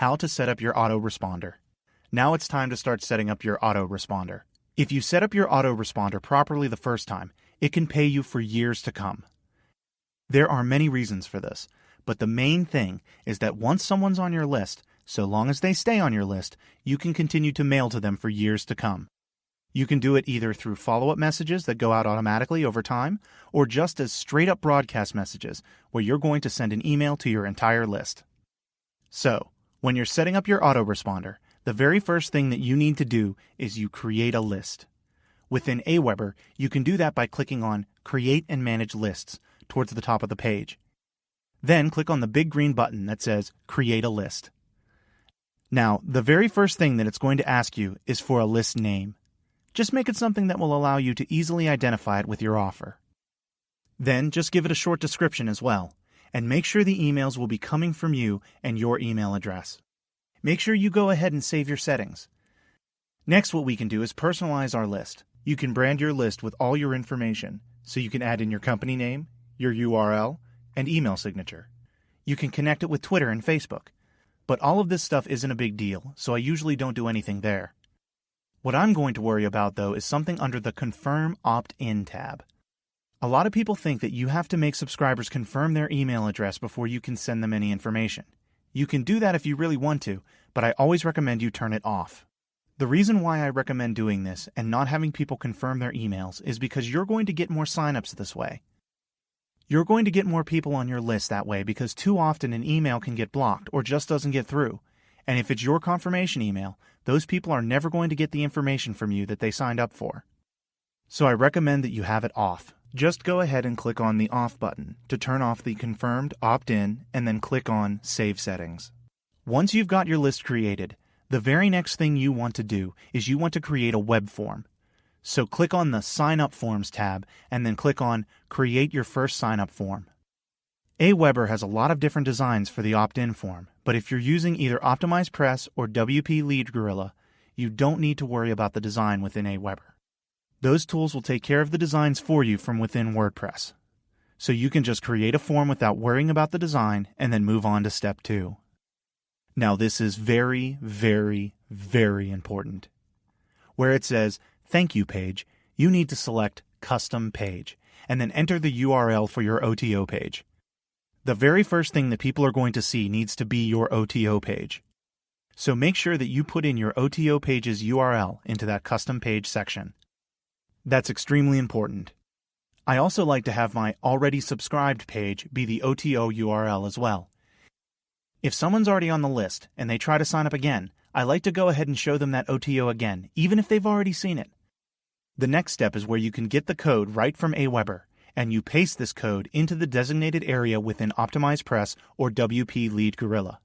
How to set up your autoresponder. Now it's time to start setting up your autoresponder. If you set up your autoresponder properly the first time, it can pay you for years to come. There are many reasons for this, but the main thing is that once someone's on your list, so long as they stay on your list, you can continue to mail to them for years to come. You can do it either through follow-up messages that go out automatically over time, or just as straight-up broadcast messages where you're going to send an email to your entire list. So, when you're setting up your autoresponder, the very first thing that you need to do is you create a list. Within Aweber, you can do that by clicking on Create and Manage Lists towards the top of the page. Then click on the big green button that says Create a List. Now, the very first thing that it's going to ask you is for a list name. Just make it something that will allow you to easily identify it with your offer. Then just give it a short description as well, and make sure the emails will be coming from you and your email address. Make sure you go ahead and save your settings. Next, what we can do is personalize our list. You can brand your list with all your information, so you can add in your company name, your URL, and email signature. You can connect it with Twitter and Facebook. But all of this stuff isn't a big deal, so I usually don't do anything there. What I'm going to worry about, though, is something under the Confirm Opt-in tab. A lot of people think that you have to make subscribers confirm their email address before you can send them any information. You can do that if you really want to, but I always recommend you turn it off. The reason why I recommend doing this and not having people confirm their emails is because you're going to get more signups this way. You're going to get more people on your list that way because too often an email can get blocked or just doesn't get through. And if it's your confirmation email, those people are never going to get the information from you that they signed up for. So I recommend that you have it off. Just go ahead and click on the Off button to turn off the confirmed opt-in and then click on Save Settings. Once you've got your list created, the very next thing you want to do is you want to create a web form. So click on the Sign Up Forms tab and then click on Create Your First Sign Up Form. Aweber has a lot of different designs for the opt-in form, but if you're using either Optimize Press or WP Lead Gorilla, you don't need to worry about the design within Aweber. Those tools will take care of the designs for you from within WordPress. So you can just create a form without worrying about the design and then move on to step 2. Now this is very, very, very important. Where it says Thank You page, you need to select Custom Page and then enter the URL for your OTO page. The very first thing that people are going to see needs to be your OTO page. So make sure that you put in your OTO page's URL into that custom page section. That's extremely important. I also like to have my already subscribed page be the OTO URL as well. If someone's already on the list and they try to sign up again, I like to go ahead and show them that OTO again, even if they've already seen it. The next step is where you can get the code right from Aweber, and you paste this code into the designated area within Optimize Press or WP Lead Gorilla.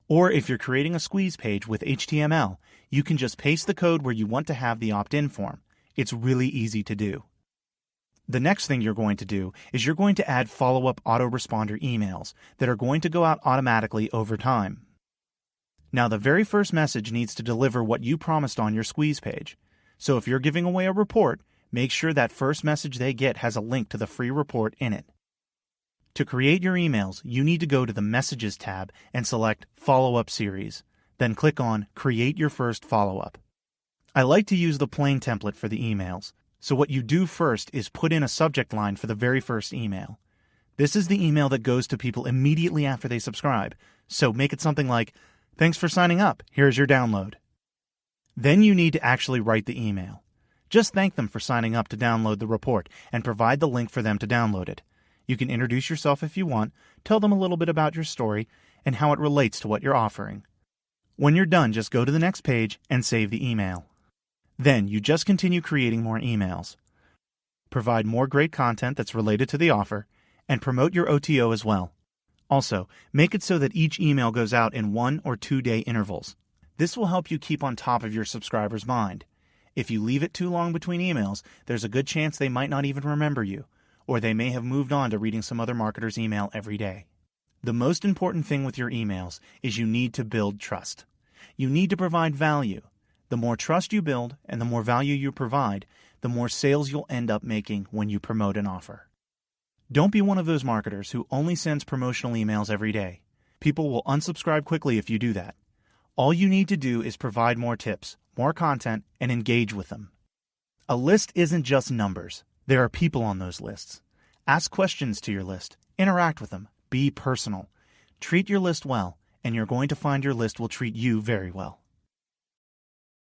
Or if you're creating a squeeze page with HTML, you can just paste the code where you want to have the opt-in form. It's really easy to do. The next thing you're going to do is you're going to add follow-up autoresponder emails that are going to go out automatically over time. Now, the very first message needs to deliver what you promised on your squeeze page. So if you're giving away a report, make sure that first message they get has a link to the free report in it. To create your emails, you need to go to the Messages tab and select Follow-up Series. Then click on Create Your First Follow-up. I like to use the plain template for the emails, so what you do first is put in a subject line for the very first email. This is the email that goes to people immediately after they subscribe, so make it something like, "Thanks for signing up, here's your download." Then you need to actually write the email. Just thank them for signing up to download the report and provide the link for them to download it. You can introduce yourself if you want, tell them a little bit about your story, and how it relates to what you're offering. When you're done, just go to the next page and save the email. Then you just continue creating more emails. Provide more great content that's related to the offer, and promote your OTO as well. Also, make it so that each email goes out in 1 or 2 day intervals. This will help you keep on top of your subscribers' mind. If you leave it too long between emails, there's a good chance they might not even remember you, or they may have moved on to reading some other marketer's email every day. The most important thing with your emails is you need to build trust. You need to provide value. The more trust you build and the more value you provide, the more sales you'll end up making when you promote an offer. Don't be one of those marketers who only sends promotional emails every day. People will unsubscribe quickly if you do that. All you need to do is provide more tips, more content, and engage with them. A list isn't just numbers. There are people on those lists. Ask questions to your list. Interact with them. Be personal. Treat your list well, and you're going to find your list will treat you very well.